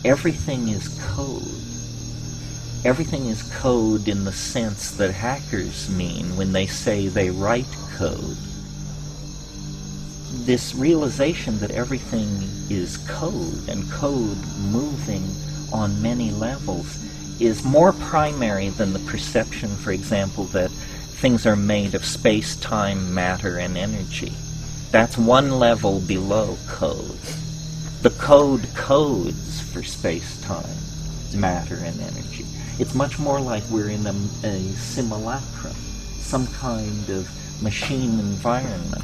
everything is code. Everything is code in the sense that hackers mean when they say they write code. This realization that everything is code, and code moving on many levels, is more primary than the perception, for example, that things are made of space, time, matter, and energy. That's one level below code. The code codes for space, time, matter, and energy. It's much more like we're in a simulacrum, some kind of machine environment.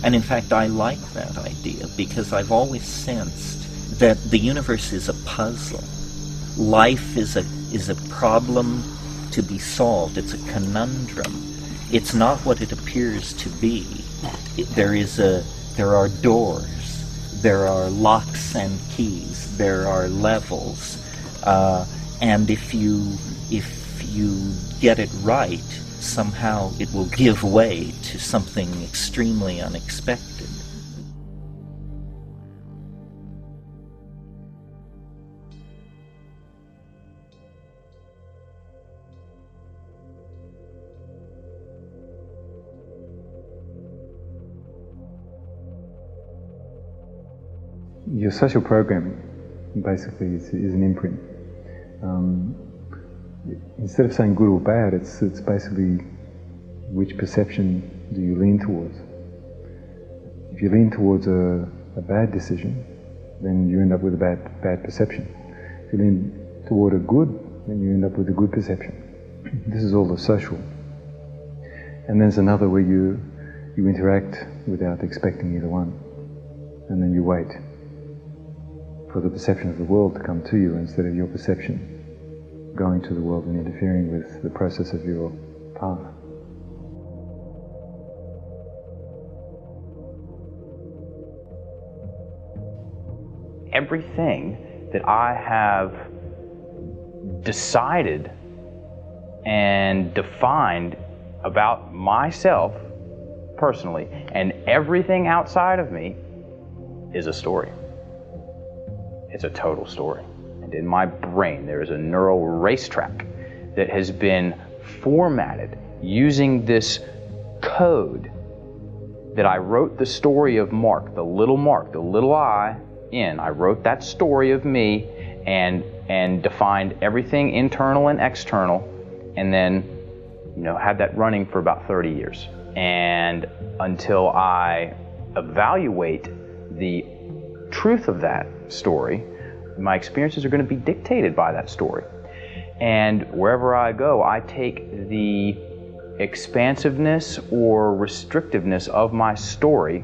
And in fact, I like that idea because I've always sensed that the universe is a puzzle. Life is a problem to be solved. It's a conundrum. It's not what it appears to be. There are doors, there are locks and keys, there are levels, and if you get it right, somehow it will give way to something extremely unexpected. Your social programming basically is an imprint. Instead of saying good or bad, it's basically which perception do you lean towards. If you lean towards a bad decision, then you end up with a bad perception. If you lean toward a good, then you end up with a good perception. This is all the social. And there's another where you interact without expecting either one, and then you wait for the perception of the world to come to you instead of your perception going to the world and interfering with the process of your path. Everything that I have decided and defined about myself personally and everything outside of me is a story. It's a total story. And in my brain, there is a neural racetrack that has been formatted using this code that I wrote the story of Mark, the little I in. I wrote that story of me and defined everything internal and external, and then, had that running for about 30 years. And until I evaluate the truth of that story, my experiences are going to be dictated by that story. And wherever I go, I take the expansiveness or restrictiveness of my story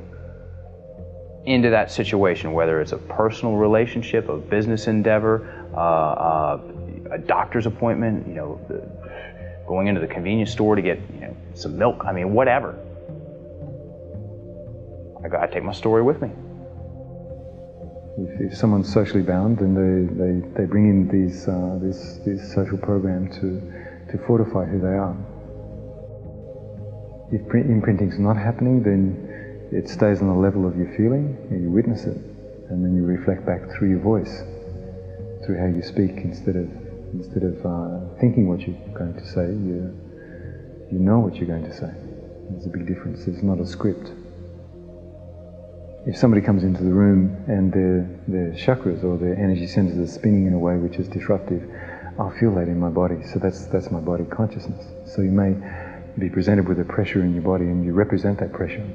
into that situation, whether it's a personal relationship, a business endeavor, a doctor's appointment, going into the convenience store to get some milk, whatever. I take my story with me. If someone's socially bound, then they bring in these social programs to fortify who they are. If imprinting's not happening, then it stays on the level of your feeling, and you witness it, and then you reflect back through your voice, through how you speak. Instead of thinking what you're going to say, you know what you're going to say. There's a big difference. It's not a script. If somebody comes into the room and their chakras or their energy centers are spinning in a way which is disruptive, I'll feel that in my body. So that's my body consciousness. So you may be presented with a pressure in your body and you represent that pressure.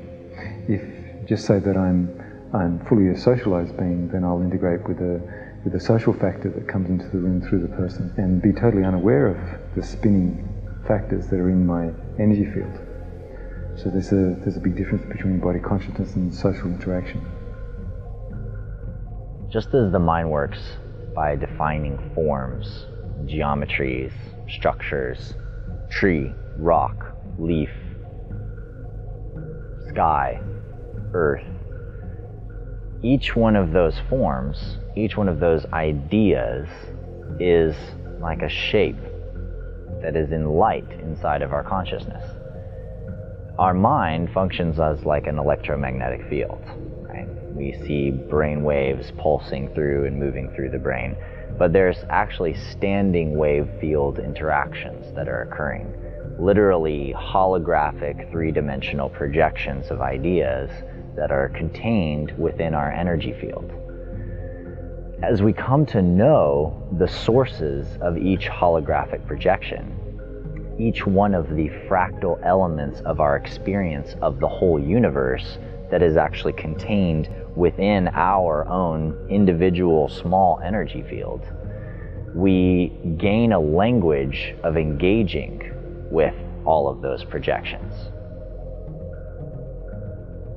If just say that I'm fully a socialized being, then I'll integrate with a social factor that comes into the room through the person and be totally unaware of the spinning factors that are in my energy field. So there's a big difference between body consciousness and social interaction. Just as the mind works by defining forms, geometries, structures, tree, rock, leaf, sky, earth, each one of those forms, each one of those ideas is like a shape that is in light inside of our consciousness. Our mind functions as like an electromagnetic field, right? We see brain waves pulsing through and moving through the brain. but there's actually standing wave field interactions that are occurring. Literally holographic three-dimensional projections of ideas that are contained within our energy field. As we come to know the sources of each holographic projection, each one of the fractal elements of our experience of the whole universe that is actually contained within our own individual small energy field, we gain a language of engaging with all of those projections.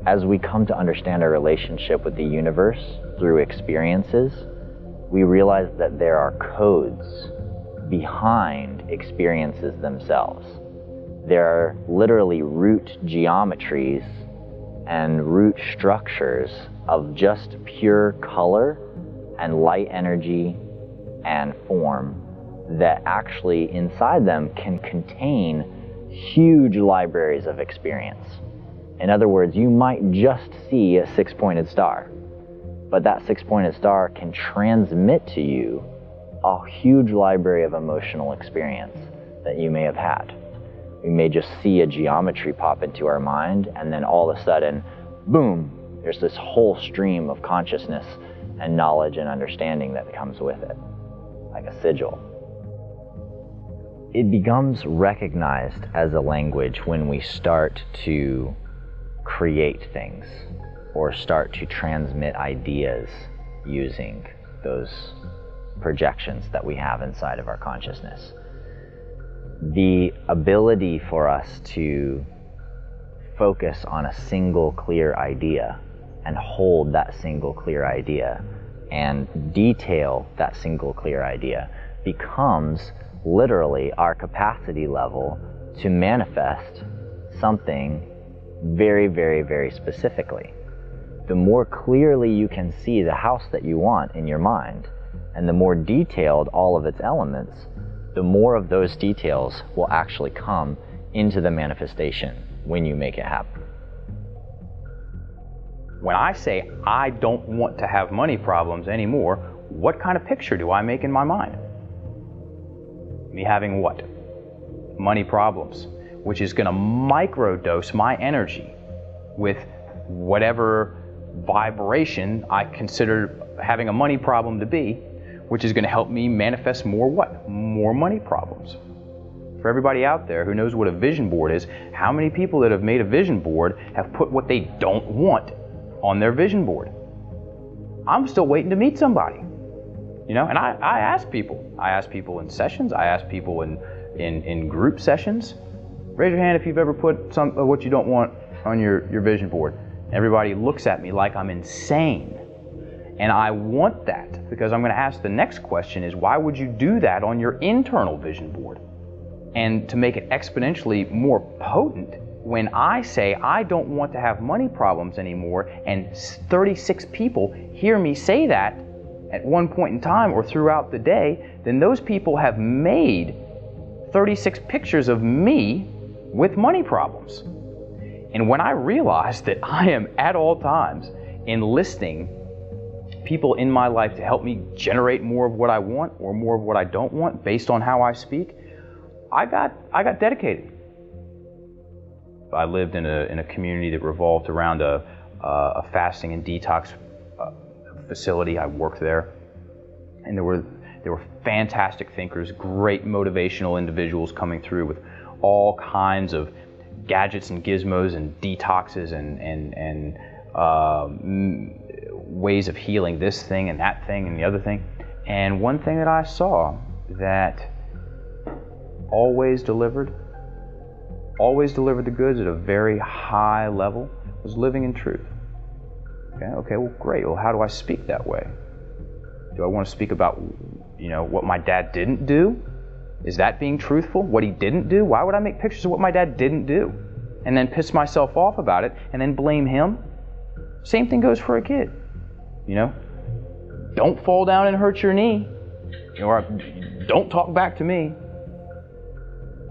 As we come to understand our relationship with the universe through experiences, we realize that there are codes behind experiences themselves. There are literally root geometries and root structures of just pure color and light energy and form that actually inside them can contain huge libraries of experience. In other words, you might just see a six-pointed star, but that six-pointed star can transmit to you a huge library of emotional experience that you may have had. We may just see a geometry pop into our mind, and then all of a sudden, boom, there's this whole stream of consciousness and knowledge and understanding that comes with it, like a sigil. It becomes recognized as a language when we start to create things or start to transmit ideas using those projections that we have inside of our consciousness. The ability for us to focus on a single clear idea and hold that single clear idea and detail that single clear idea becomes literally our capacity level to manifest something very, very, very specifically. The more clearly you can see the house that you want in your mind, and the more detailed all of its elements, the more of those details will actually come into the manifestation when you make it happen. When I say I don't want to have money problems anymore, what kind of picture do I make in my mind? Me having what? Money problems, which is going to microdose my energy with whatever vibration I consider having a money problem to be, which is going to help me manifest more what? More money problems. For everybody out there who knows what a vision board is, how many people that have made a vision board have put what they don't want on their vision board? I'm still waiting to meet somebody. You know, and I ask people. I ask people in sessions. I ask people in group sessions. Raise your hand if you've ever put some of what you don't want on your vision board. Everybody looks at me like I'm insane. And I want that, because I'm going to ask the next question is, why would you do that on your internal vision board? And to make it exponentially more potent, when I say I don't want to have money problems anymore, and 36 people hear me say that at one point in time or throughout the day, then those people have made 36 pictures of me with money problems. And when I realized that I am at all times enlisting people in my life to help me generate more of what I want or more of what I don't want based on how I speak, I got dedicated. I lived in a community that revolved around a fasting and detox facility. I worked there, and there were fantastic thinkers, great motivational individuals coming through with all kinds of gadgets and gizmos and detoxes and ways of healing this thing and that thing and the other thing. And one thing that I saw that always delivered the goods at a very high level was living in truth. Okay, well, great. Well, how do I speak that way? Do I want to speak about, what my dad didn't do? Is that being truthful? What he didn't do? Why would I make pictures of what my dad didn't do and then piss myself off about it and then blame him? Same thing goes for a kid. Don't fall down and hurt your knee. Or don't talk back to me.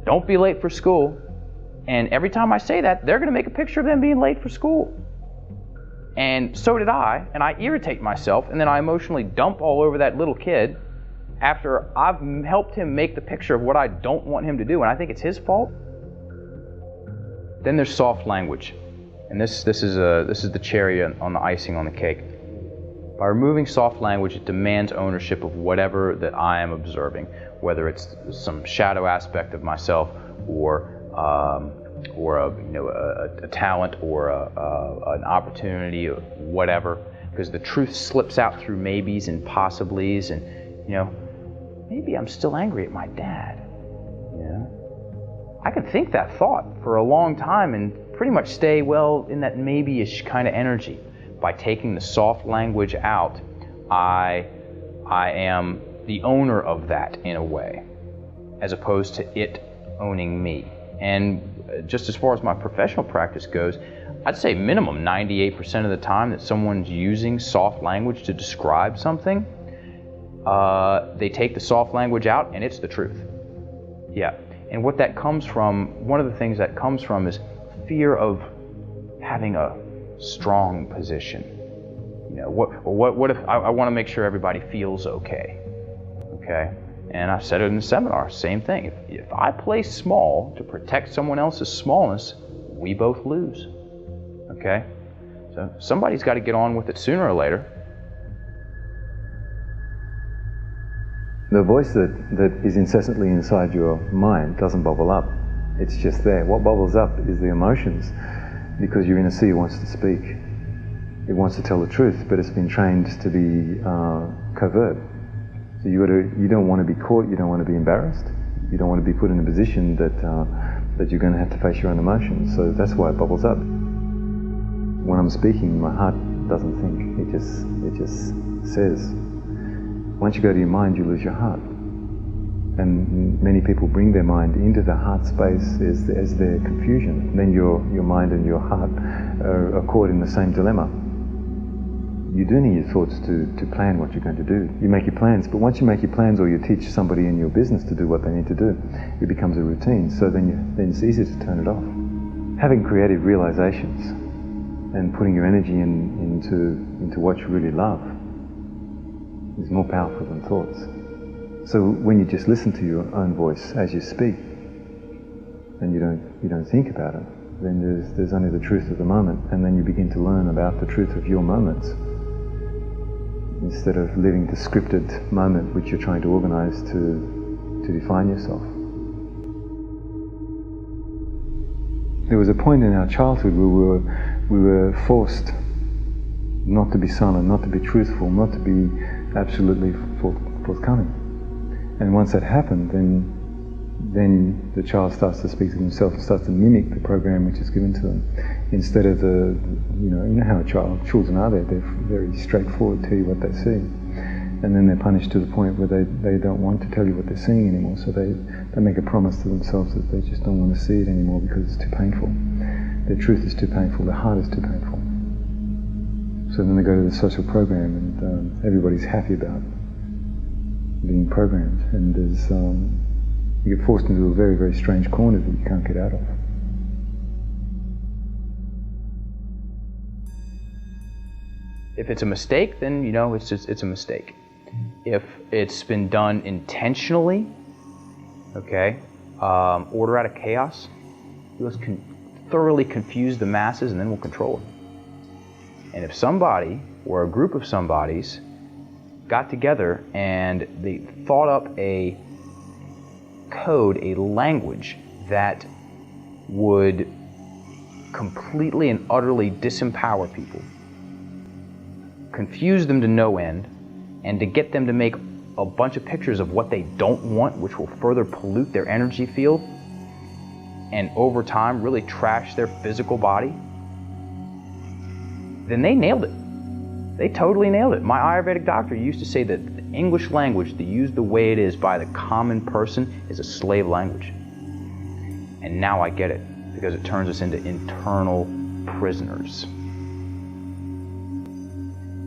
Don't be late for school. And every time I say that, they're going to make a picture of them being late for school. And so did I, and I irritate myself, and then I emotionally dump all over that little kid, after I've helped him make the picture of what I don't want him to do, and I think it's his fault, then there's soft language. And this is the cherry on the icing on the cake. By removing soft language, it demands ownership of whatever that I am observing, whether it's some shadow aspect of myself, or a talent, or an opportunity, or whatever. Because the truth slips out through maybes and possiblies, and maybe I'm still angry at my dad. I can think that thought for a long time and pretty much stay in that maybe-ish kind of energy. By taking the soft language out, I am the owner of that in a way, as opposed to it owning me. And just as far as my professional practice goes, I'd say minimum 98% of the time that someone's using soft language to describe something, they take the soft language out and it's the truth. Yeah. And what that comes from, one of the things that comes from is fear of having a strong position. What if I want to make sure everybody feels okay? Okay? And I said it in the seminar, same thing. If I play small to protect someone else's smallness, we both lose. Okay? So somebody's got to get on with it sooner or later. The voice that is incessantly inside your mind doesn't bubble up. It's just there. What bubbles up is the emotions, because your inner seer wants to speak. It wants to tell the truth, but it's been trained to be covert. So you don't want to be caught, you don't want to be embarrassed, you don't want to be put in a position that you're going to have to face your own emotions. So that's why it bubbles up. When I'm speaking, my heart doesn't think, it just says. Once you go to your mind, you lose your heart. And many people bring their mind into the heart space as their confusion. Then your mind and your heart are caught in the same dilemma. You do need your thoughts to plan what you're going to do. You make your plans, but once you make your plans, or you teach somebody in your business to do what they need to do, it becomes a routine. So then it's easy to turn it off. Having creative realizations and putting your energy into what you really love is more powerful than thoughts. So when you just listen to your own voice as you speak, and you don't think about it, then there's only the truth of the moment, and then you begin to learn about the truth of your moments, instead of living the scripted moment which you're trying to organize to define yourself. There was a point in our childhood where we were forced not to be silent, not to be truthful, not to be absolutely forthcoming. And once that happened, then the child starts to speak to themselves and starts to mimic the program which is given to them, instead of you know how children are, they're very straightforward, tell you what they see, and then they're punished to the point where they don't want to tell you what they're seeing anymore, so they make a promise to themselves that they just don't want to see it anymore because it's too painful. Their truth is too painful, their heart is too painful. So then they go to the social program, and everybody's happy about being programmed, and you get forced into a very, very strange corner that you can't get out of. If it's a mistake, then it's a mistake. If it's been done intentionally, okay, order out of chaos, let's thoroughly confuse the masses, and then we'll control it. And if somebody or a group of somebodies got together and they thought up a code, a language that would completely and utterly disempower people, confuse them to no end, and to get them to make a bunch of pictures of what they don't want, which will further pollute their energy field and over time really trash their physical body, then they nailed it. They totally nailed it. My Ayurvedic doctor used to say that the English language, to use the way it is by the common person, is a slave language. And now I get it, because it turns us into internal prisoners.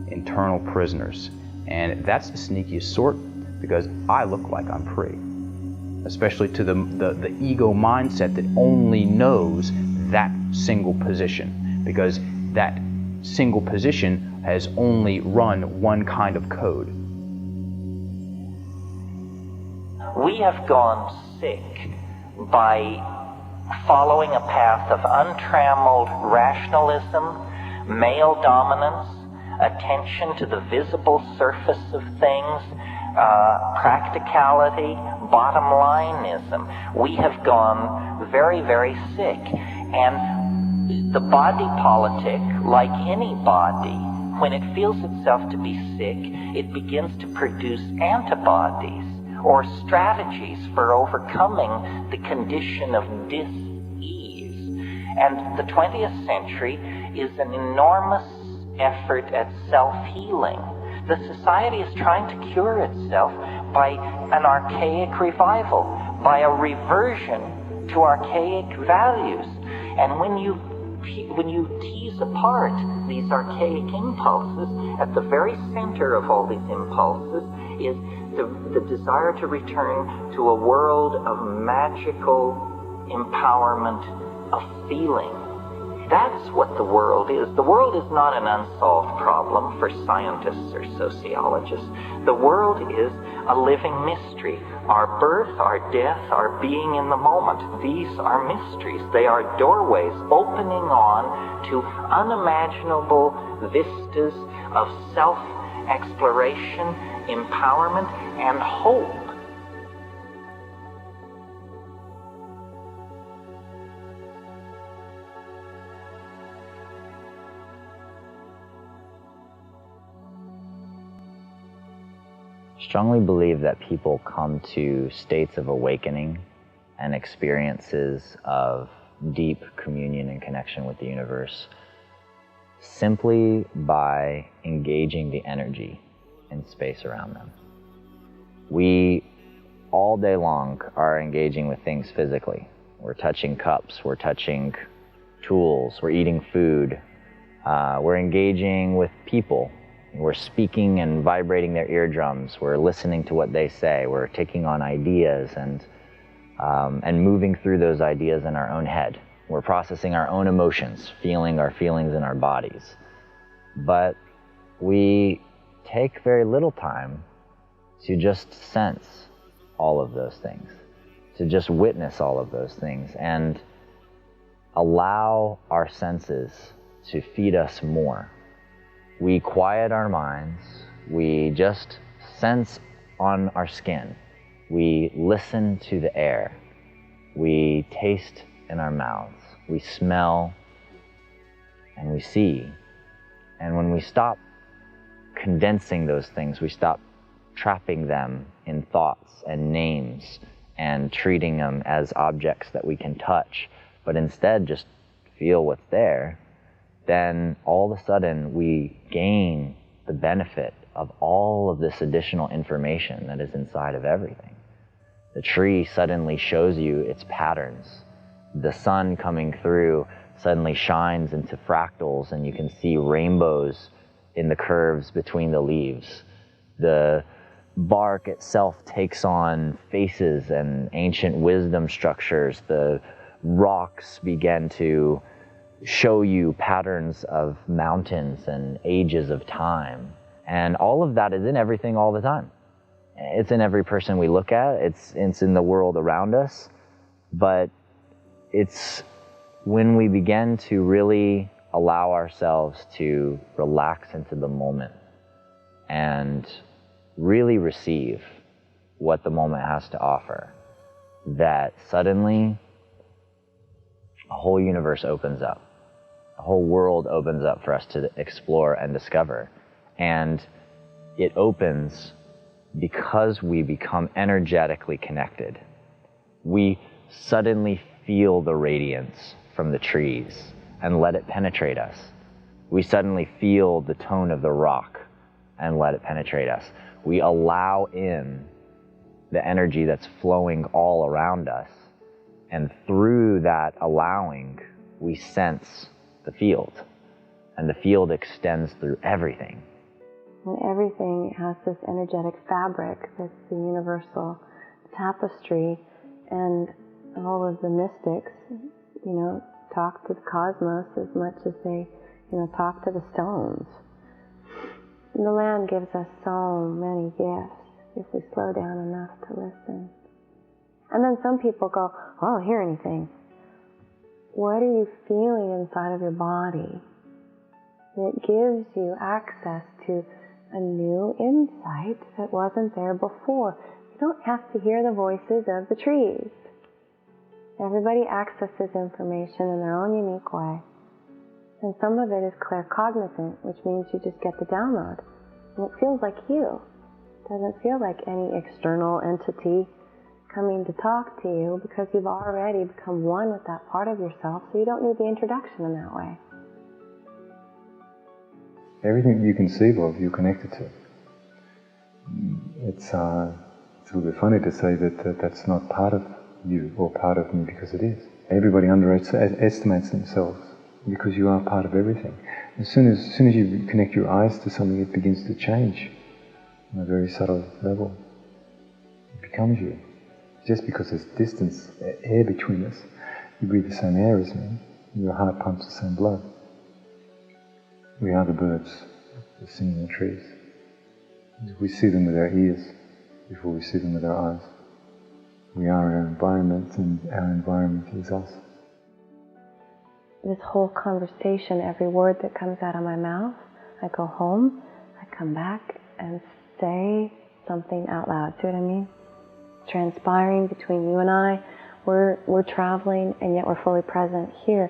Internal prisoners. And that's the sneakiest sort, because I look like I'm free. Especially to the ego mindset that only knows that single position, because that single position has only run one kind of code. We have gone sick by following a path of untrammeled rationalism, male dominance, attention to the visible surface of things, practicality, bottom lineism. We have gone very, very sick. And the body politic, like any body, when it feels itself to be sick, it begins to produce antibodies or strategies for overcoming the condition of dis-ease. And the 20th century is an enormous effort at self-healing. The society is trying to cure itself by an archaic revival, by a reversion to archaic values. And when you tease apart these archaic impulses, at the very center of all these impulses is the desire to return to a world of magical empowerment of feeling. That's what the world is. The world is not an unsolved problem for scientists or sociologists. The world is a living mystery. Our birth, our death, our being in the moment. These are mysteries. They are doorways opening on to unimaginable vistas of self-exploration, empowerment, and hope. Strongly believe that people come to states of awakening and experiences of deep communion and connection with the universe simply by engaging the energy in space around them. We, all day long, are engaging with things physically. We're touching cups, we're touching tools, we're eating food, we're engaging with people. We're speaking and vibrating their eardrums. We're listening to what they say. We're taking on ideas and moving through those ideas in our own head. We're processing our own emotions, feeling our feelings in our bodies. But we take very little time to just sense all of those things, to just witness all of those things and allow our senses to feed us more. We quiet our minds, we just sense on our skin, we listen to the air, we taste in our mouths, we smell, and we see. And when we stop condensing those things, we stop trapping them in thoughts and names and treating them as objects that we can touch, but instead just feel what's there, then all of a sudden we gain the benefit of all of this additional information that is inside of everything. The tree suddenly shows you its patterns. The sun coming through suddenly shines into fractals and you can see rainbows in the curves between the leaves. The bark itself takes on faces and ancient wisdom structures. The rocks begin to show you patterns of mountains and ages of time. And all of that is in everything all the time. It's in every person we look at, it's in the world around us, but it's when we begin to really allow ourselves to relax into the moment and really receive what the moment has to offer, that suddenly a whole universe opens up. A whole world opens up for us to explore and discover. And it opens because we become energetically connected. We suddenly feel the radiance from the trees and let it penetrate us. We suddenly feel the tone of the rock and let it penetrate us. We allow in the energy that's flowing all around us, and through that allowing, we sense the field, and the field extends through everything. And everything has this energetic fabric that's the universal tapestry, and all of the mystics, talk to the cosmos as much as they, talk to the stones. And the land gives us so many gifts if we slow down enough to listen. And then some people go, I don't hear anything. What are you feeling inside of your body? It gives you access to a new insight that wasn't there before. You don't have to hear the voices of the trees. Everybody accesses information in their own unique way. And some of it is claircognizant, which means you just get the download. And it feels like you. It doesn't feel like any external entity coming to talk to you, because you've already become one with that part of yourself, so you don't need the introduction in that way. Everything you conceive of, you're connected to. It's a little bit funny to say that that's not part of you or part of me, because it is. Everybody underestimates themselves because you are part of everything. As soon as you connect your eyes to something, it begins to change on a very subtle level. It becomes you. Just because there's distance, air between us, you breathe the same air as me, your heart pumps the same blood. We are the birds that sing in the trees. We see them with our ears before we see them with our eyes. We are our environment, and our environment is us. This whole conversation, every word that comes out of my mouth, I go home, I come back and say something out loud. See what I mean? Transpiring between you and I, we're traveling, and yet we're fully present here.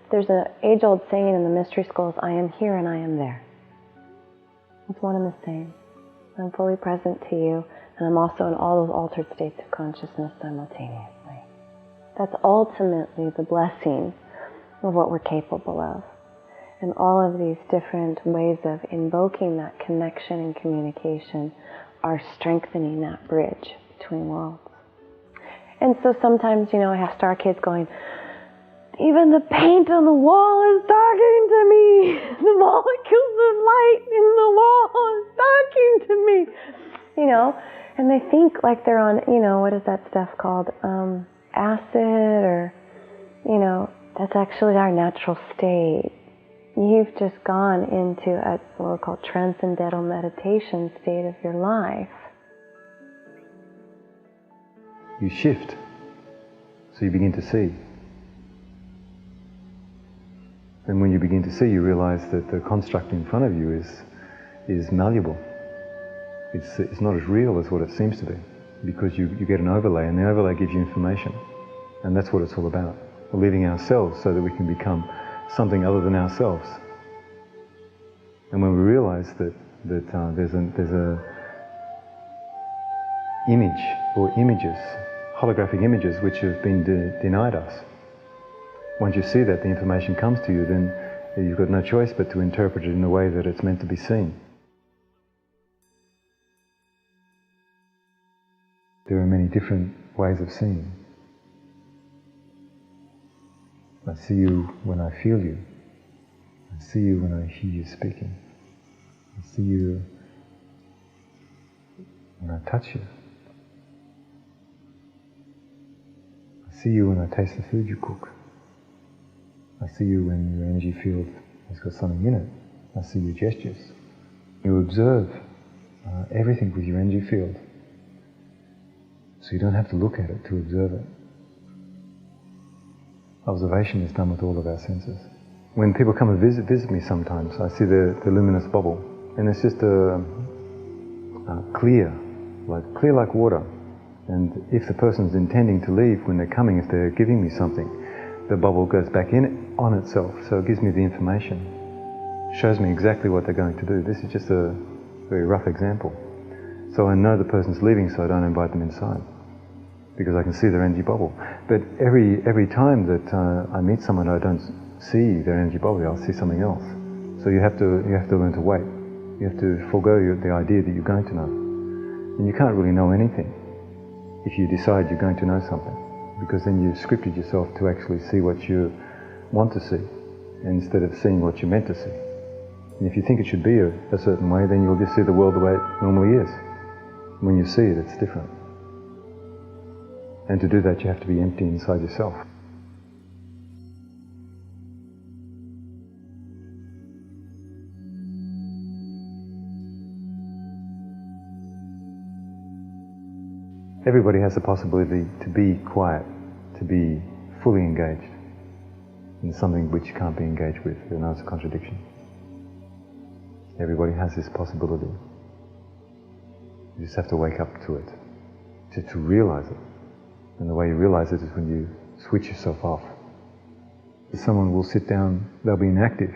There's an age-old saying in the mystery schools, I am here and I am there. It's one and the same. I'm fully present to you, and I'm also in all those altered states of consciousness simultaneously. That's ultimately the blessing of what we're capable of. And all of these different ways of invoking that connection and communication are strengthening that bridge between worlds. And so sometimes, I have star kids going, even the paint on the wall is talking to me. The molecules of light in the wall is talking to me. And they think like they're on, what is that stuff called? Acid, or, that's actually our natural state. You've just gone into what we call transcendental meditation state of your life. You shift, so you begin to see. And when you begin to see, you realize that the construct in front of you is malleable. It's not as real as what it seems to be, because you get an overlay, and the overlay gives you information. And that's what it's all about. We're leaving ourselves so that we can become something other than ourselves. And when we realize that there's a image or images, holographic images, which have been denied us, once you see that the information comes to you, then you've got no choice but to interpret it in the way that it's meant to be seen. There are many different ways of seeing. I see you when I feel you. I see you when I hear you speaking. I see you when I touch you. I see you when I taste the food you cook. I see you when your energy field has got something in it. I see your gestures. You observe everything with your energy field. So you don't have to look at it to observe it. Observation is done with all of our senses. When people come and visit me sometimes, I see the luminous bubble, and it's just clear like water. And if the person's intending to leave when they're coming, if they're giving me something, the bubble goes back on itself, so it gives me the information, shows me exactly what they're going to do. This is just a very rough example. So I know the person's leaving, so I don't invite them inside, because I can see their energy bubble. But every time that I meet someone, I don't see their energy bubble, I'll see something else. So you have to learn to wait. You have to forego the idea that you're going to know. And you can't really know anything if you decide you're going to know something, because then you've scripted yourself to actually see what you want to see, instead of seeing what you're meant to see. And if you think it should be a certain way, then you'll just see the world the way it normally is. When you see it, it's different. And to do that, you have to be empty inside yourself. everybody has the possibility to be quiet, to be fully engaged in something which can't be engaged with. You know, it's a contradiction. Everybody has this possibility. You just have to wake up to it, to realize it. And the way you realize it is when you switch yourself off. Someone will sit down, they'll be inactive,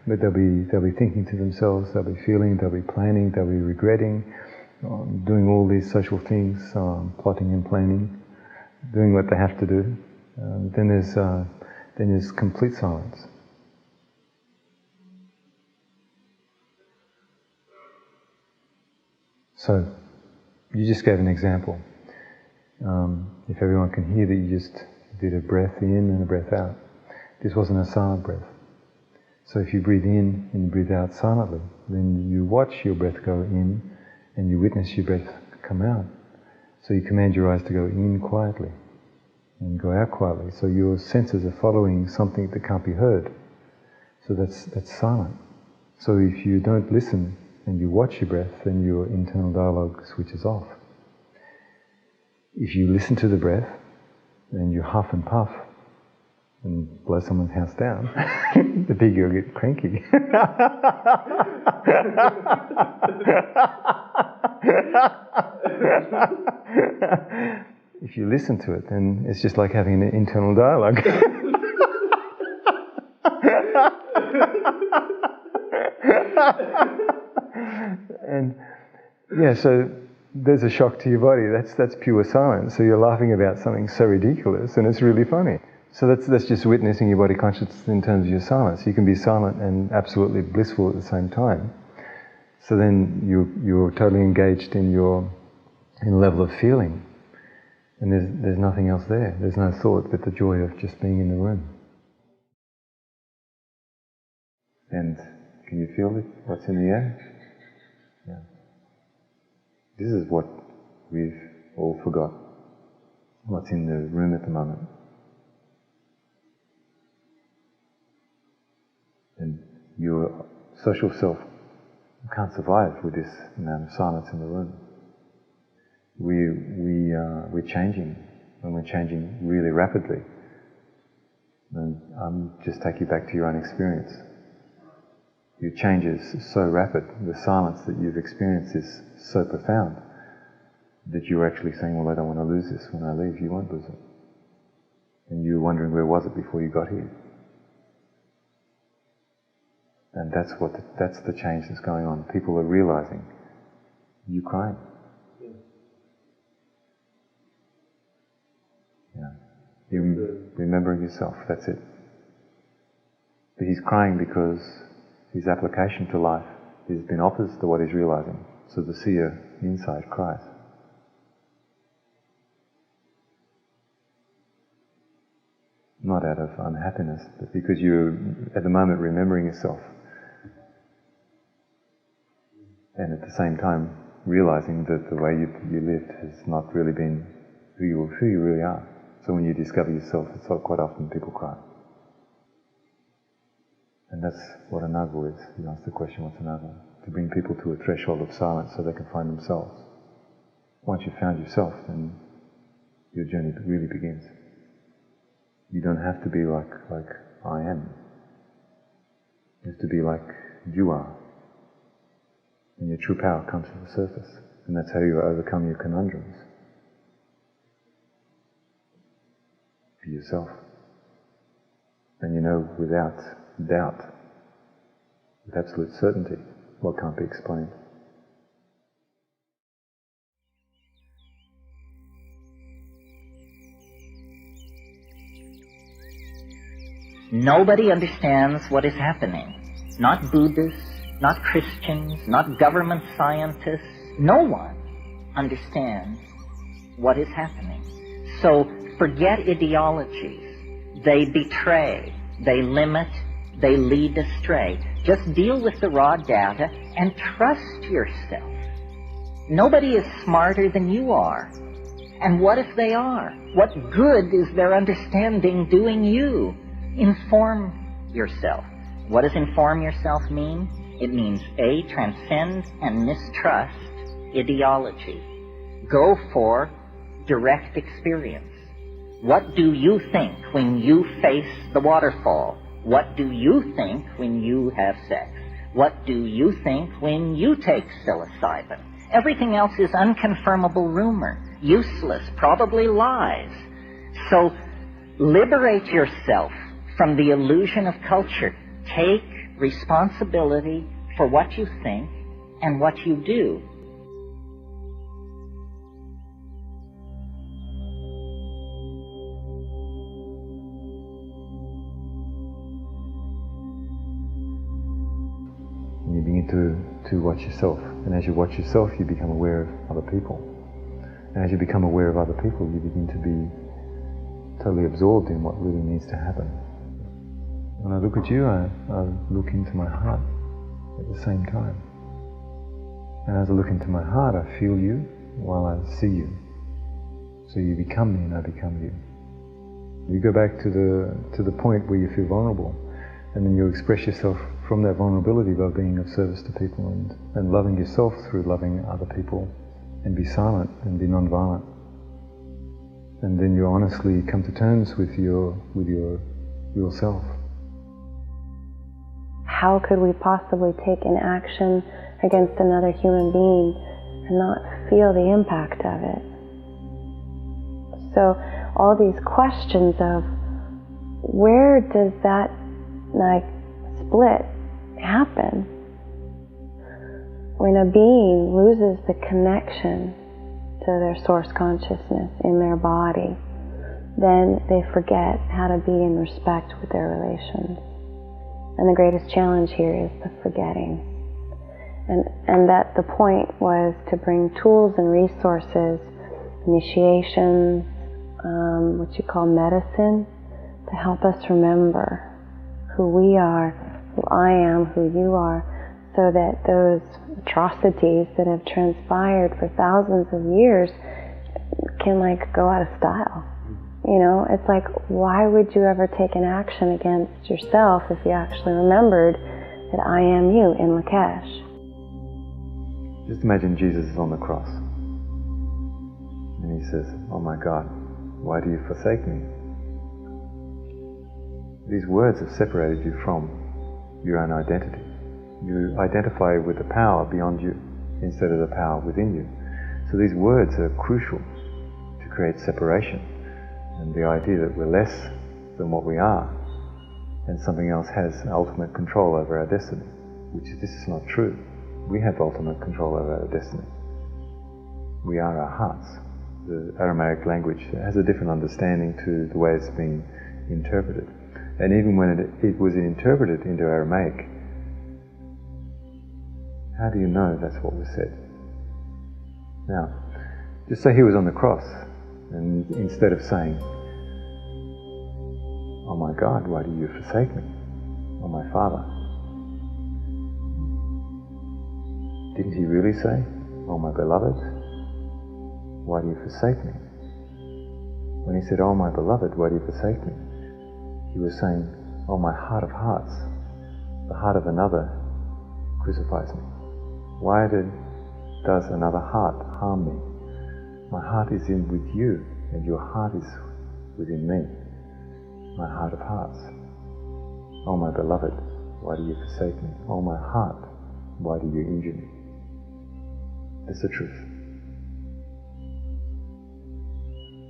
but they'll be thinking to themselves, they'll be feeling, they'll be planning, they'll be regretting, doing all these social things, plotting and planning, doing what they have to do. Then there's complete silence. So, you just gave an example. If everyone can hear that you just did a breath in and a breath out. This wasn't a silent breath. So if you breathe in and you breathe out silently, then you watch your breath go in and you witness your breath come out. So you command your eyes to go in quietly and go out quietly. So your senses are following something that can't be heard. So that's silent. So if you don't listen and you watch your breath, then your internal dialogue switches off. If you listen to the breath, then you huff and puff and blow someone's house down, the piggy will get cranky. If you listen to it, then it's just like having an internal dialogue. And yeah, so there's a shock to your body. That's pure silence. So you're laughing about something so ridiculous, and it's really funny. So that's just witnessing your body consciousness in terms of your silence. You can be silent and absolutely blissful at the same time. So then you're totally engaged in a level of feeling, and there's nothing else there. There's no thought but the joy of just being in the room. And can you feel it? What's in the air? Yeah. This is what we've all forgot. What's in the room at the moment. And your social self can't survive with this amount of silence in the room. We're changing, and we're changing really rapidly. And just take you back to your own experience. Your change is so rapid, the silence that you've experienced is so profound that you're actually saying, well, I don't want to lose this. When I leave, you won't lose it. And you're wondering, where was it before you got here? And that's the change that's going on. People are realizing, you're crying. Yeah. You're remembering yourself, that's it. But he's crying because his application to life has been opposite to what he's realizing. So the seer inside cries. Not out of unhappiness, but because you're at the moment remembering yourself. And at the same time realizing that the way you lived has not really been who you really are. So when you discover yourself, it's quite often people cry. And that's what anava is. You ask the question, what's anava? To bring people to a threshold of silence so they can find themselves. Once you've found yourself, then your journey really begins. You don't have to be like I am. You have to be like you are. And your true power comes to the surface. And that's how you overcome your conundrums. Be yourself. And you know without doubt, with absolute certainty, what can't be explained. Nobody understands what is happening. Not Buddhists, not Christians, not government scientists. No one understands what is happening. So forget ideologies. They betray, they limit, they lead astray. Just deal with the raw data and trust yourself. Nobody is smarter than you are. And what if they are? What good is their understanding doing you? Inform yourself. What does inform yourself mean? It means A, transcend and mistrust ideology. Go for direct experience. What do you think when you face the waterfall? What do you think when you have sex? What do you think when you take psilocybin? Everything else is unconfirmable rumor, useless, probably lies. So liberate yourself from the illusion of culture. Take responsibility for what you think and what you do. And you begin to watch yourself. And as you watch yourself, you become aware of other people. And as you become aware of other people, you begin to be totally absorbed in what really needs to happen. When I look at you, I look into my heart at the same time. And as I look into my heart, I feel you while I see you. So you become me and I become you. You go back to the point where you feel vulnerable, and then you express yourself from that vulnerability by being of service to people and loving yourself through loving other people, and be silent and be non-violent. And then you honestly come to terms with your real self. How could we possibly take an action against another human being and not feel the impact of it? So all these questions of where does that split happen? When a being loses the connection to their source consciousness in their body, then they forget how to be in respect with their relations. And the greatest challenge here is the forgetting. And that the point was to bring tools and resources, initiations, what you call medicine, to help us remember who we are, who I am, who you are, so that those atrocities that have transpired for thousands of years can go out of style. You know, it's like, why would you ever take an action against yourself if you actually remembered that I am you in Lakesh? Just imagine Jesus is on the cross. And he says, "Oh my God, why do you forsake me?" These words have separated you from your own identity. You identify with the power beyond you instead of the power within you. So these words are crucial to create separation. And the idea that we're less than what we are, and something else has ultimate control over our destiny, this is not true. We have ultimate control over our destiny. We are our hearts. The Aramaic language has a different understanding to the way it's been interpreted. And even when it was interpreted into Aramaic, how do you know that's what was said? Now, just say he was on the cross, and instead of saying, "Oh my God, why do you forsake me? Oh my Father," didn't he really say, "Oh my beloved, why do you forsake me?" When he said, "Oh my beloved, why do you forsake me?" he was saying, "Oh my heart of hearts, the heart of another crucifies me. Why does another heart harm me? My heart is in with you, and your heart is within me. My heart of hearts. Oh my beloved, why do you forsake me? Oh my heart, why do you injure me?" That's the truth.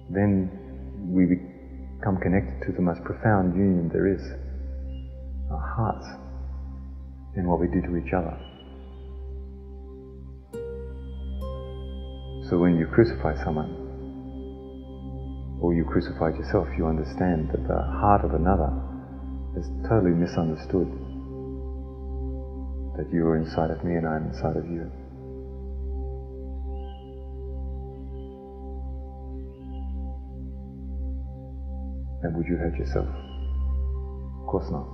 Then we become connected to the most profound union there is, our hearts, and what we do to each other. So when you crucify someone, or you crucified yourself, you understand that the heart of another is totally misunderstood, that you are inside of me and I am inside of you. And would you hurt yourself? Of course not.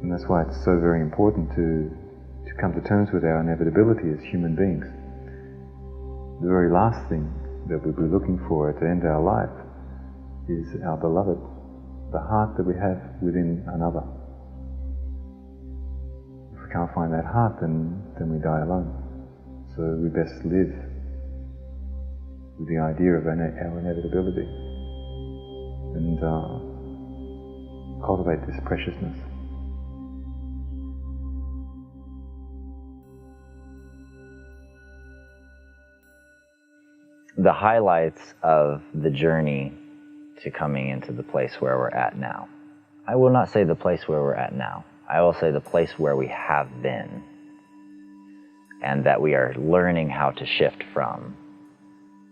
And that's why it's so very important to come to terms with our inevitability as human beings. The very last thing that we'll be looking for at the end of our life is our beloved, the heart that we have within another. If we can't find that heart, then we die alone. So we best live with the idea of our inevitability and cultivate this preciousness. The highlights of the journey to coming into the place where we're at now. I will not say the place where we're at now. I will say the place where we have been, and that we are learning how to shift from.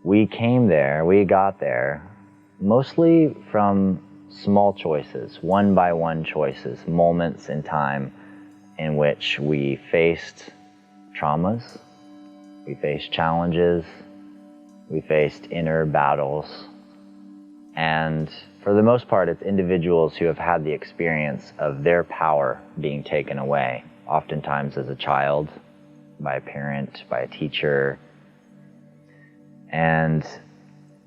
We came there, we got there, mostly from small choices, one by one choices, moments in time in which we faced traumas, we faced challenges, we faced inner battles, and for the most part, it's individuals who have had the experience of their power being taken away, oftentimes as a child, by a parent, by a teacher. And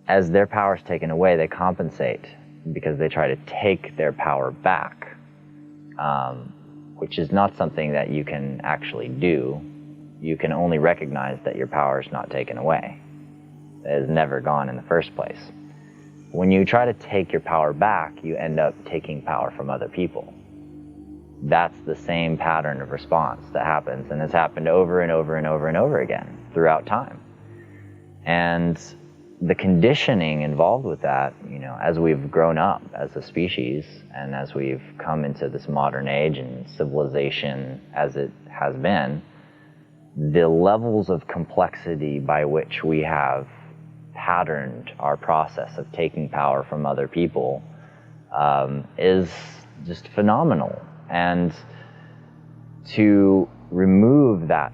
as their power is taken away, they compensate because they try to take their power back, which is not something that you can actually do. You can only recognize that your power is not taken away. It is never gone in the first place. When you try to take your power back, you end up taking power from other people. That's the same pattern of response that happens, and it's happened over and over and over and over again throughout time. And the conditioning involved with that, as we've grown up as a species, and as we've come into this modern age and civilization as it has been, the levels of complexity by which we have patterned our process of taking power from other people is just phenomenal. And to remove that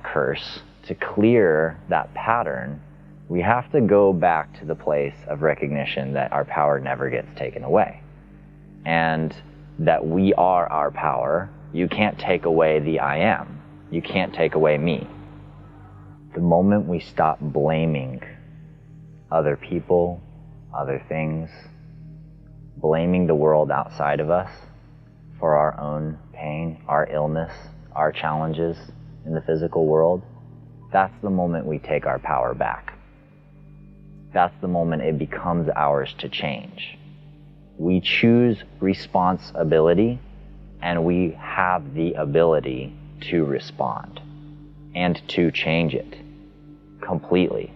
curse, to clear that pattern, we have to go back to the place of recognition that our power never gets taken away. And that we are our power. You can't take away the I am. You can't take away me. The moment we stop blaming other people, other things, blaming the world outside of us for our own pain, our illness, our challenges in the physical world, that's the moment we take our power back. That's the moment it becomes ours to change. We choose responsibility, and we have the ability to respond and to change it completely.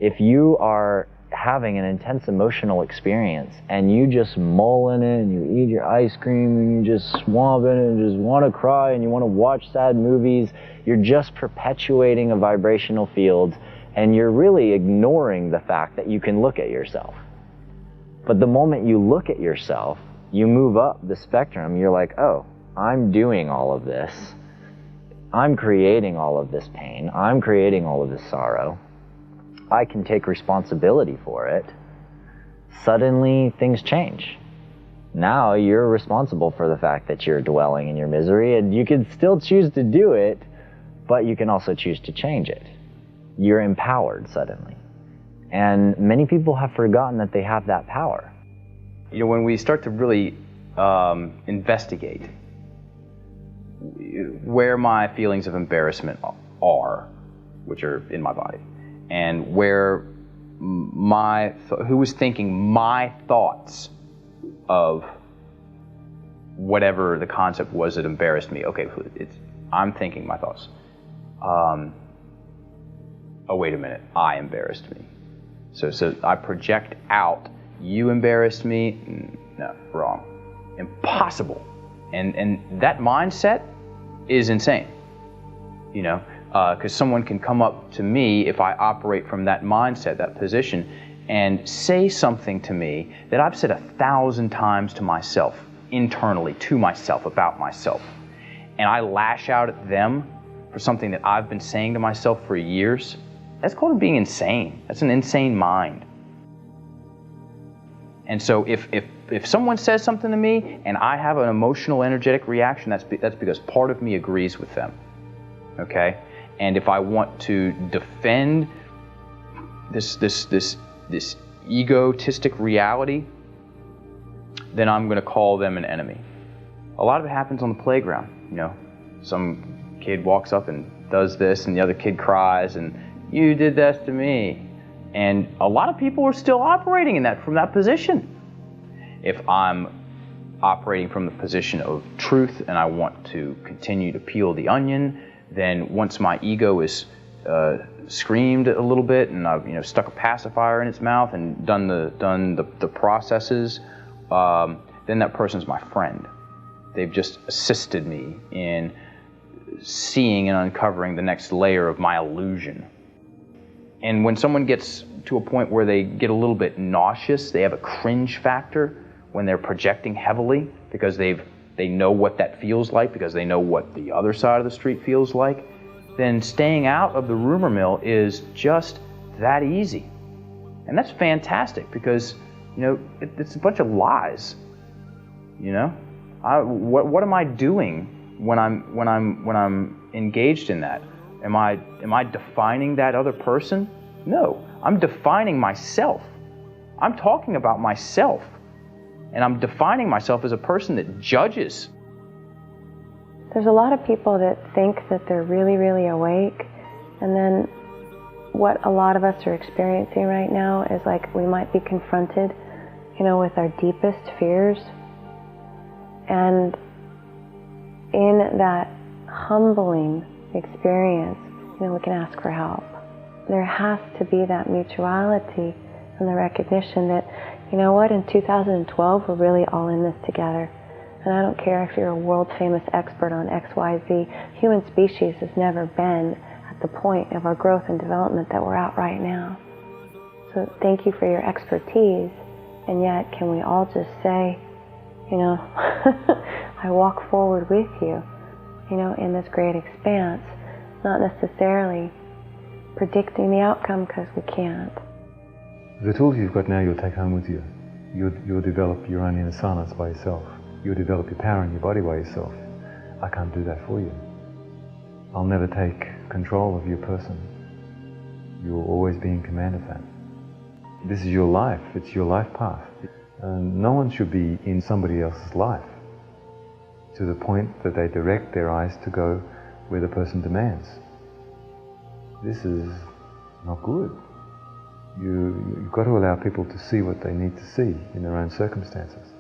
If you are having an intense emotional experience and you just mull in it and you eat your ice cream and you just swamp in it and just want to cry and you want to watch sad movies, you're just perpetuating a vibrational field, and you're really ignoring the fact that you can look at yourself. But the moment you look at yourself, you move up the spectrum. You're like, oh, I'm doing all of this. I'm creating all of this pain. I'm creating all of this sorrow. I can take responsibility for it. Suddenly, things change. Now you're responsible for the fact that you're dwelling in your misery, and you can still choose to do it, but you can also choose to change it. You're empowered suddenly. And many people have forgotten that they have that power. When we start to really investigate where my feelings of embarrassment are, which are in my body, and where who was thinking my thoughts of whatever the concept was that embarrassed me. Okay, I'm thinking my thoughts. Oh, wait a minute, I embarrassed me. So I project out, you embarrassed me? No, wrong. Impossible. And that mindset is insane, because someone can come up to me if I operate from that mindset, that position, and say something to me that I've said 1,000 times to myself, internally, to myself, about myself. And I lash out at them for something that I've been saying to myself for years. That's called being insane. That's an insane mind. And so if someone says something to me and I have an emotional, energetic reaction, that's because part of me agrees with them. Okay? And if I want to defend this egotistic reality, then I'm going to call them an enemy. A lot of it happens on the playground. Some kid walks up and does this and the other kid cries and you did this to me. And a lot of people are still operating from that position. If I'm operating from the position of truth and I want to continue to peel the onion, then once my ego is screamed a little bit and I've stuck a pacifier in its mouth and done the processes, then that person's my friend. They've just assisted me in seeing and uncovering the next layer of my illusion. And when someone gets to a point where they get a little bit nauseous, they have a cringe factor when they're projecting heavily because they know what that feels like, because they know what the other side of the street feels like, then staying out of the rumor mill is just that easy. And that's fantastic because, it's a bunch of lies. What am I doing when I'm engaged in that? Am I defining that other person? No, I'm defining myself. I'm talking about myself. And I'm defining myself as a person that judges. There's a lot of people that think that they're really, really awake, and then what a lot of us are experiencing right now is like we might be confronted, with our deepest fears. And in that humbling experience, we can ask for help. There has to be that mutuality and the recognition that, in 2012, we're really all in this together. And I don't care if you're a world-famous expert on XYZ, human species has never been at the point of our growth and development that we're at right now. So thank you for your expertise, and yet can we all just say, I walk forward with you, in this great expanse, not necessarily predicting the outcome because we can't. The tools you've got now you'll take home with you. You'll develop your own inner silence by yourself. You'll develop your power in your body by yourself. I can't do that for you. I'll never take control of your person. You'll always be in command of that. This is your life. It's your life path. And no one should be in somebody else's life to the point that they direct their eyes to go where the person demands. This is not good. You've got to allow people to see what they need to see in their own circumstances.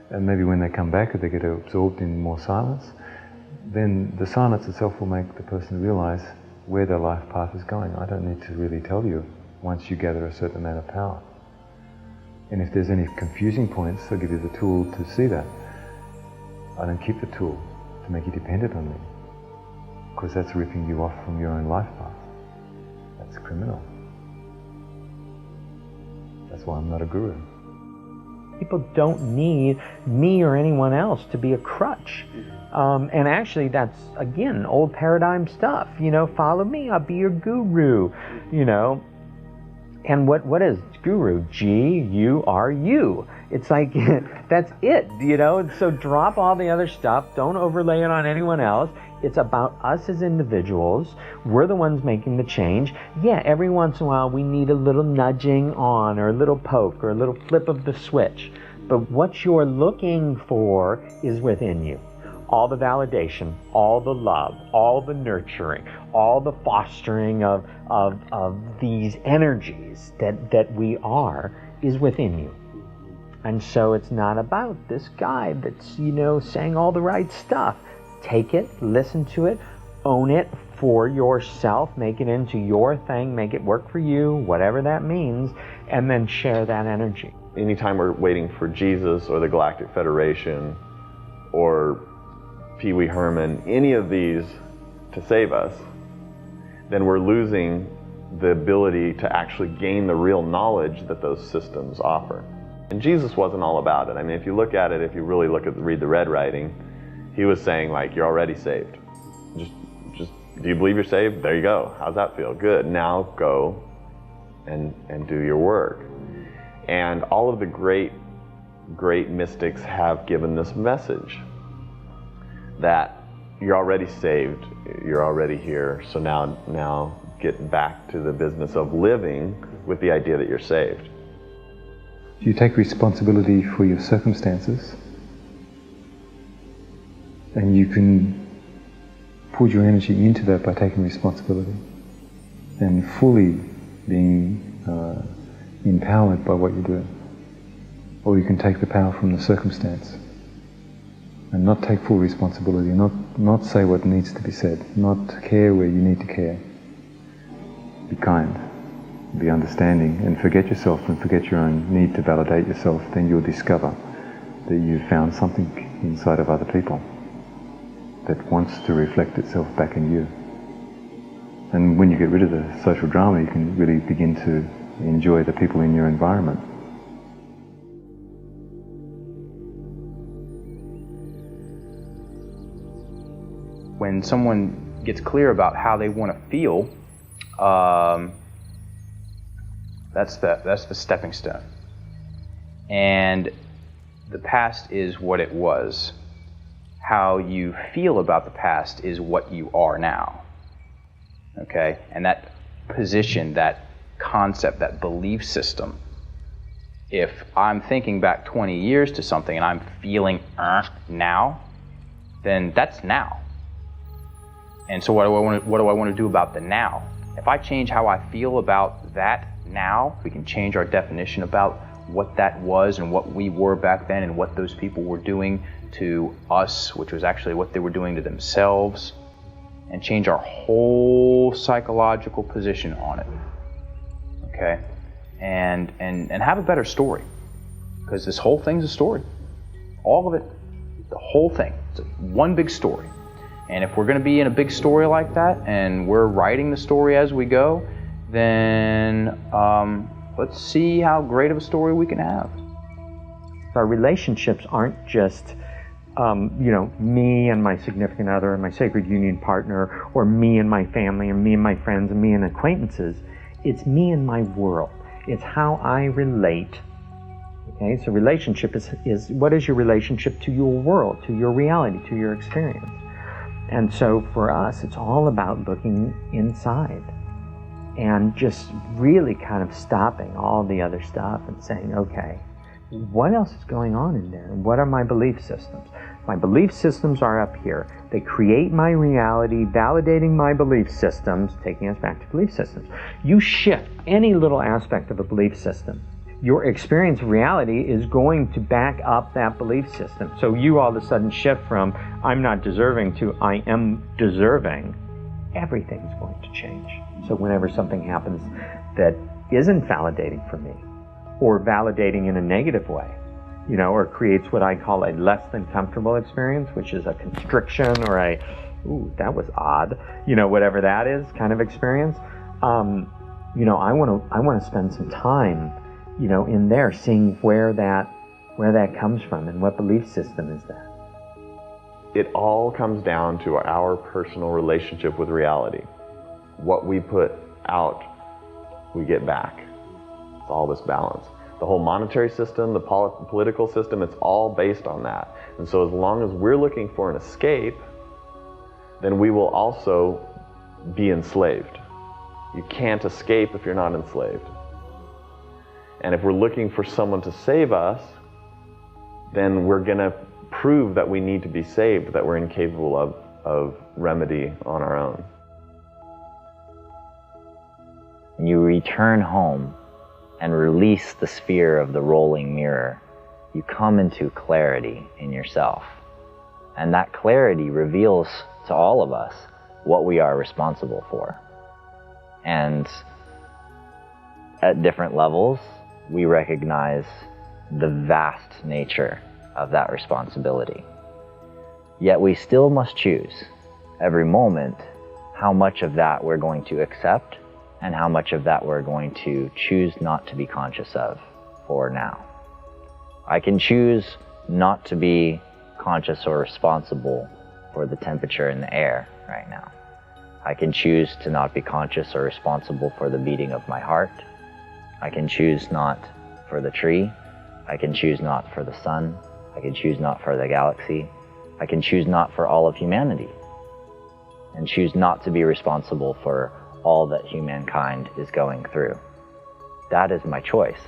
And maybe when they come back, if they get absorbed in more silence, then the silence itself will make the person realize where their life path is going. I don't need to really tell you once you gather a certain amount of power. And if there's any confusing points, I'll give you the tool to see that. I don't keep the tool to make you dependent on me, because that's ripping you off from your own life path. That's criminal. That's why I'm not a guru. People don't need me or anyone else to be a crutch. And actually that's, again, old paradigm stuff. Follow me, I'll be your guru. And what is guru? G-U-R-U. It's like, that's it, So drop all the other stuff. Don't overlay it on anyone else. It's about us as individuals. We're the ones making the change. Yeah, every once in a while we need a little nudging on, or a little poke, or a little flip of the switch. But what you're looking for is within you. All the validation, all the love, all the nurturing, all the fostering of these energies that we are is within you. And so it's not about this guy that's, saying all the right stuff. Take it, listen to it, own it for yourself, make it into your thing, make it work for you, whatever that means, and then share that energy. Anytime we're waiting for Jesus or the Galactic Federation or Pee Wee Herman, any of these to save us, then we're losing the ability to actually gain the real knowledge that those systems offer. And Jesus wasn't all about it. I mean, if you look at it, if you really read the red writing, he was saying, like, you're already saved. Just do you believe you're saved? There you go. How's that feel? Good. Now go and do your work. And all of the great mystics have given this message that you're already saved, you're already here, so now get back to the business of living with the idea that you're saved. You take responsibility for your circumstances, and you can put your energy into that by taking responsibility and fully being empowered by what you do. Or you can take the power from the circumstance and not take full responsibility, not say what needs to be said, not care where you need to care. Be kind, be understanding, and forget yourself and forget your own need to validate yourself. Then you'll discover that you've found something inside of other people that wants to reflect itself back in you. And when you get rid of the social drama, you can really begin to enjoy the people in your environment. When someone gets clear about how they want to feel, that's the stepping stone. And the past is what it was. How you feel about the past is what you are now. Okay? And that position, that concept, that belief system, if I'm thinking back 20 years to something and I'm feeling now, then that's now. And so what do I want to do about the now? If I change how I feel about that now, we can change our definition about what that was and what we were back then and what those people were doing to us, which was actually what they were doing to themselves, and change our whole psychological position on it. Okay? And have a better story. Because this whole thing's a story. All of it. The whole thing. It's one big story. And if we're going to be in a big story like that, and we're writing the story as we go, then let's see how great of a story we can have. Our relationships aren't just, me and my significant other and my sacred union partner, or me and my family, or me and my friends, and me and acquaintances. It's me and my world. It's how I relate. Okay, so relationship is what is your relationship to your world, to your reality, to your experience. And so for us, it's all about looking inside and just really kind of stopping all the other stuff and saying, okay, what else is going on in there? And what are my belief systems? My belief systems are up here. They create my reality, validating my belief systems, taking us back to belief systems. You shift any little aspect of a belief system, your experience of reality is going to back up that belief system. So you all of a sudden shift from I'm not deserving to I am deserving. Everything's going to change. So whenever something happens that isn't validating for me, or validating in a negative way, or creates what I call a less than comfortable experience, which is a constriction or a, ooh, that was odd, whatever that is kind of experience, I want to spend some time in there, seeing where that comes from and what belief system is that. It all comes down to our personal relationship with reality. What we put out, we get back. It's all this balance. The whole monetary system, the political system, it's all based on that. And so as long as we're looking for an escape, then we will also be enslaved. You can't escape if you're not enslaved. And if we're looking for someone to save us, then we're going to prove that we need to be saved, that we're incapable of remedy on our own. When you return home and release the sphere of the rolling mirror, you come into clarity in yourself. And that clarity reveals to all of us what we are responsible for. And at different levels, we recognize the vast nature of that responsibility. Yet we still must choose, every moment, how much of that we're going to accept and how much of that we're going to choose not to be conscious of for now. I can choose not to be conscious or responsible for the temperature in the air right now. I can choose to not be conscious or responsible for the beating of my heart. I can choose not for the tree. I can choose not for the sun. I can choose not for the galaxy. I can choose not for all of humanity. And choose not to be responsible for all that humankind is going through. That is my choice.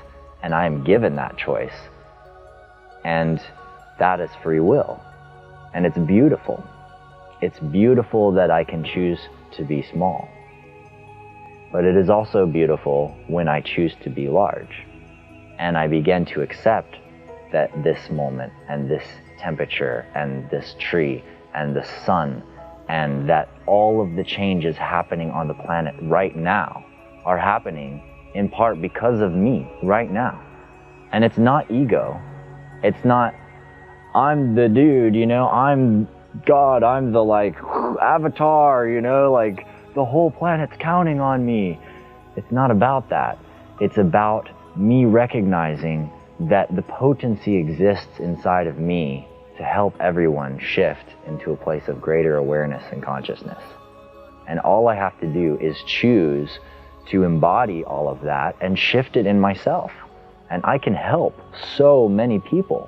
And I am given that choice. And that is free will. And it's beautiful. It's beautiful that I can choose to be small. But it is also beautiful when I choose to be large. And I begin to accept that this moment and this temperature and this tree and the sun and that all of the changes happening on the planet right now are happening in part because of me right now. And it's not ego. It's not, I'm the dude, you know, I'm God, I'm the like avatar, you know, like the whole planet's counting on me. It's not about that. It's about me recognizing that the potency exists inside of me to help everyone shift into a place of greater awareness and consciousness. And all I have to do is choose to embody all of that and shift it in myself. And I can help so many people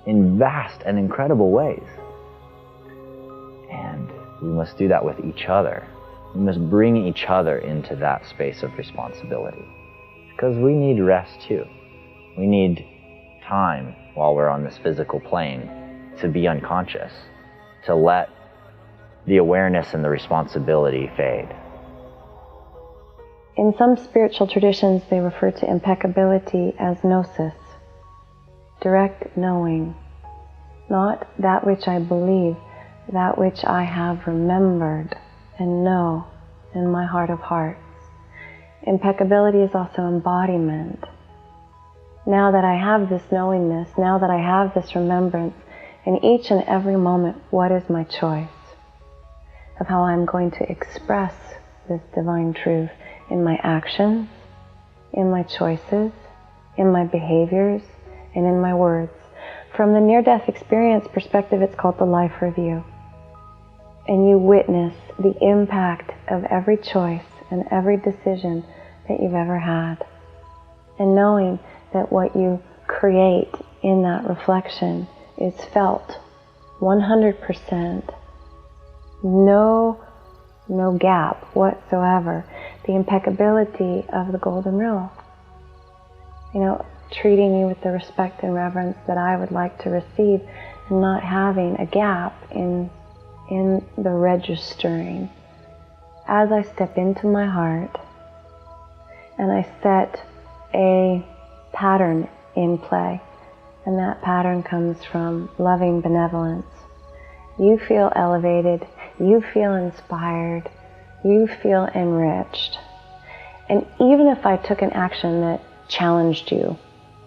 in vast and incredible ways. And we must do that with each other. We must bring each other into that space of responsibility. Because we need rest too. We need time while we're on this physical plane to be unconscious, to let the awareness and the responsibility fade. In some spiritual traditions, they refer to impeccability as gnosis, direct knowing, not that which I believe, that which I have remembered and know in my heart of hearts. Impeccability is also embodiment. Now that I have this knowingness, now that I have this remembrance, in each and every moment, what is my choice of how I'm going to express this divine truth in my actions, in my choices, in my behaviors, and in my words. From the near-death experience perspective, it's called the life review. And you witness the impact of every choice and every decision that you've ever had. And knowing that what you create in that reflection is felt 100%, no gap whatsoever. The impeccability of the golden rule. You know, treating you with the respect and reverence that I would like to receive, and not having a gap in the registering. As I step into my heart and I set a pattern in play, and that pattern comes from loving benevolence. You feel elevated, you feel inspired, you feel enriched. And even if I took an action that challenged you,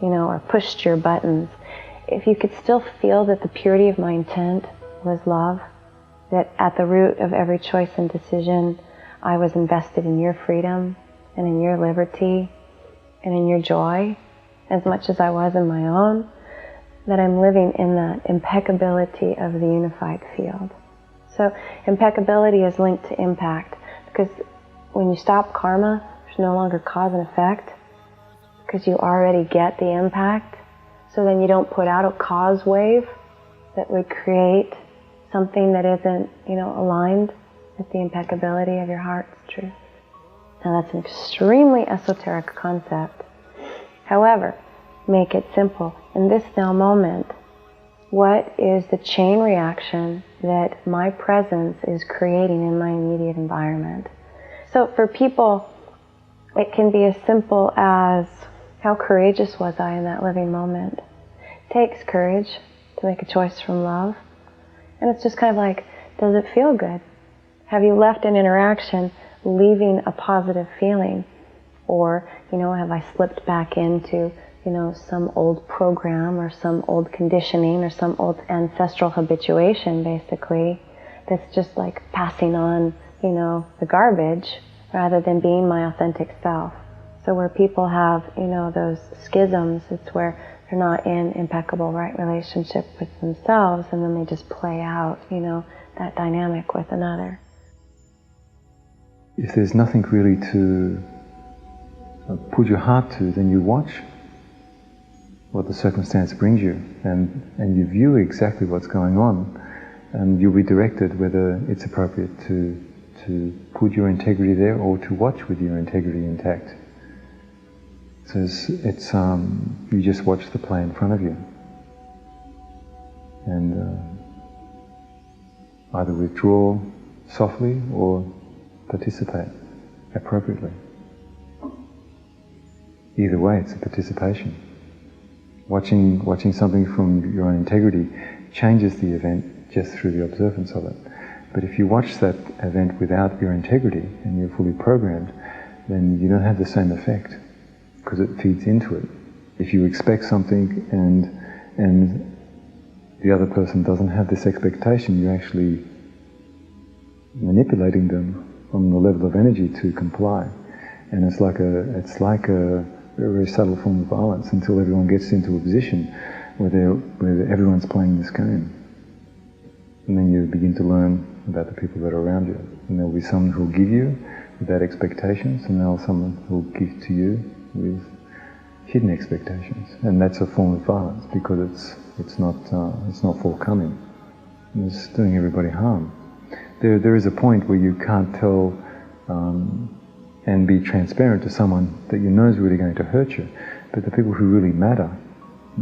or pushed your buttons, if you could still feel that the purity of my intent was love, that at the root of every choice and decision, I was invested in your freedom and in your liberty and in your joy, as much as I was in my own, that I'm living in that impeccability of the unified field. So impeccability is linked to impact, because when you stop karma, there's no longer cause and effect, because you already get the impact. So then you don't put out a cause wave that would create something that isn't, aligned with the impeccability of your heart's truth. Now that's an extremely esoteric concept. However, make it simple. In this now moment, what is the chain reaction that my presence is creating in my immediate environment? So for people, it can be as simple as, how courageous was I in that living moment? It takes courage to make a choice from love. And it's just kind of like, does it feel good? Have you left an interaction leaving a positive feeling? Or, have I slipped back into, some old program or some old conditioning or some old ancestral habituation, basically, that's just like passing on, the garbage rather than being my authentic self. So where people have, those schisms, it's where they're not in impeccable right relationship with themselves, and then they just play out, that dynamic with another. If there's nothing really to put your heart to, then you watch what the circumstance brings you, and you view exactly what's going on, and you'll be directed whether it's appropriate to put your integrity there or to watch with your integrity intact. So it's you just watch the play in front of you, and either withdraw softly or participate appropriately. Either way, it's a participation. Watching something from your own integrity changes the event just through the observance of it. But if you watch that event without your integrity and you're fully programmed, then you don't have the same effect because it feeds into it. If you expect something and the other person doesn't have this expectation, you're actually manipulating them on the level of energy to comply. And it's like a very subtle form of violence until everyone gets into a position where everyone's playing this game. And then you begin to learn about the people that are around you. And there'll be some who'll give you without expectations, and there'll be someone who'll give to you with hidden expectations. And that's a form of violence because it's not forthcoming. It's doing everybody harm. There is a point where you can't tell and be transparent to someone that you know is really going to hurt you. But the people who really matter,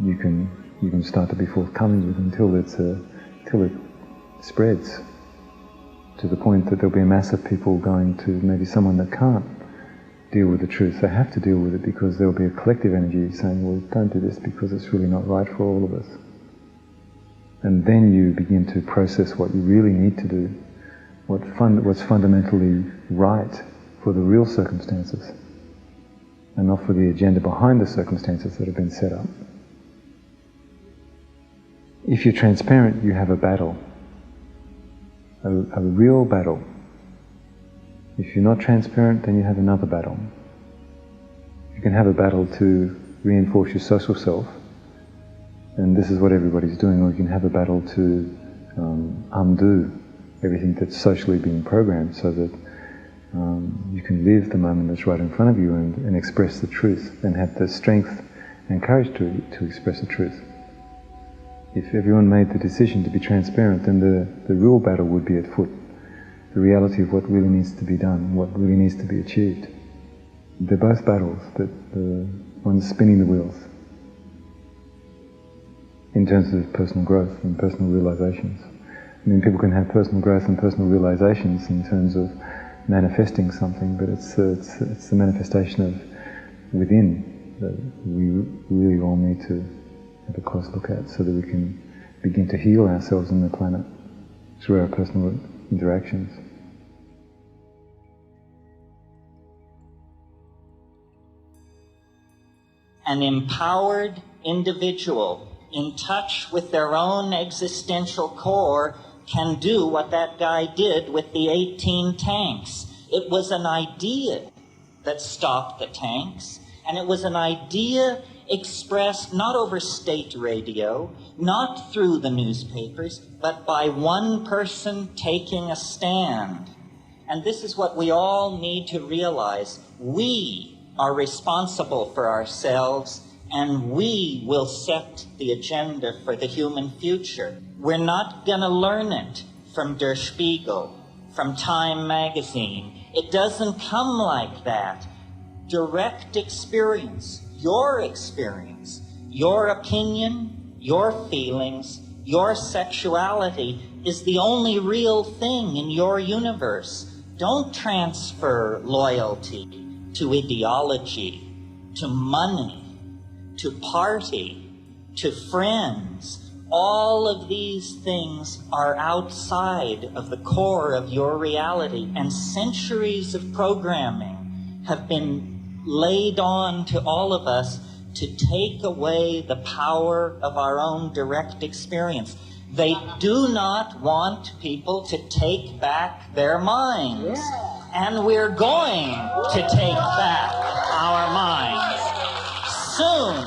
you can start to be forthcoming with until it spreads to the point that there'll be a mass of people going to maybe someone that can't deal with the truth. They have to deal with it because there'll be a collective energy saying, well, don't do this because it's really not right for all of us. And then you begin to process what you really need to do, what's fundamentally right for the real circumstances, and not for the agenda behind the circumstances that have been set up. If you're transparent, you have a battle, a real battle. If you're not transparent, then you have another battle. You can have a battle to reinforce your social self, and this is what everybody's doing, or you can have a battle to undo everything that's socially being programmed so that you can live the moment that's right in front of you and express the truth and have the strength and courage to express the truth. If everyone made the decision to be transparent, then the real battle would be at foot. The reality of what really needs to be done, what really needs to be achieved. They're both battles, but the one's spinning the wheels in terms of personal growth and personal realizations. I mean, people can have personal growth and personal realizations in terms of manifesting something, but it's the manifestation of within that we really all need to have a close look at so that we can begin to heal ourselves and the planet through our personal interactions. An empowered individual in touch with their own existential core can do what that guy did with the 18 tanks. It was an idea that stopped the tanks, and it was an idea expressed not over state radio, not through the newspapers, but by one person taking a stand. And this is what we all need to realize. We are responsible for ourselves, and we will set the agenda for the human future. We're not going to learn it from Der Spiegel, from Time magazine. It doesn't come like that. Direct experience, your opinion, your feelings, your sexuality is the only real thing in your universe. Don't transfer loyalty to ideology, to money, to party, to friends. All of these things are outside of the core of your reality, and centuries of programming have been laid on to all of us to take away the power of our own direct experience. They do not want people to take back their minds. And we're going to take back our minds soon.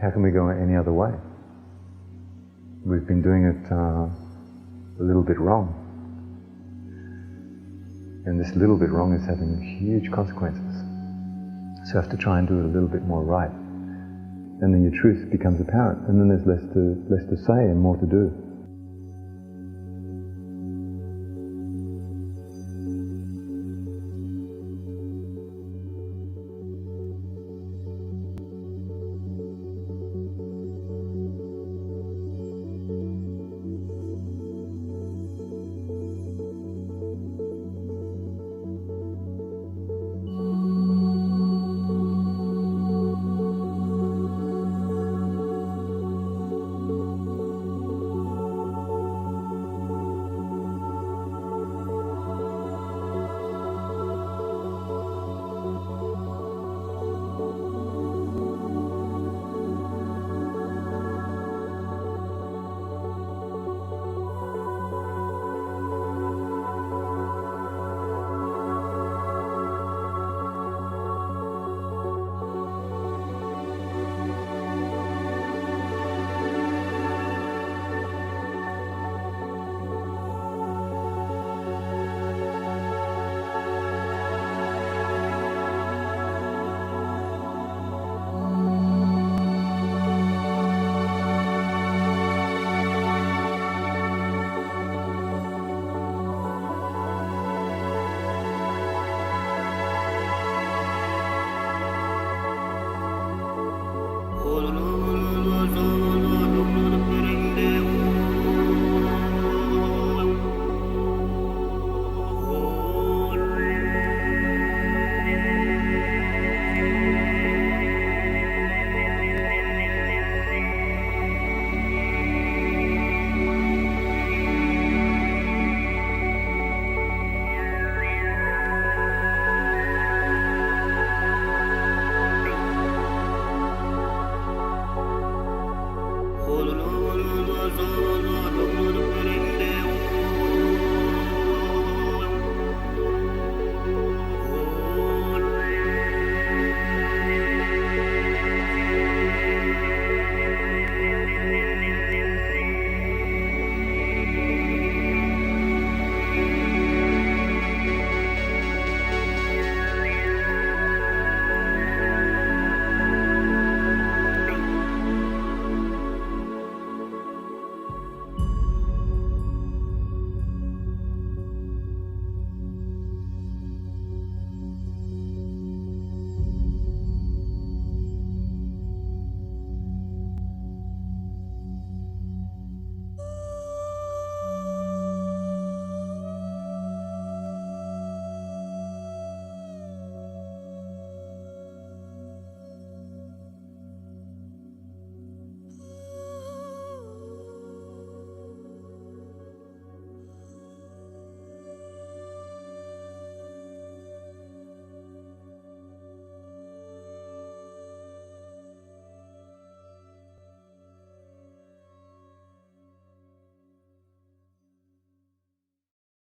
How can we go any other way? We've been doing it a little bit wrong. And this little bit wrong is having huge consequences. So you have to try and do it a little bit more right. And then your truth becomes apparent, and then there's less to say and more to do.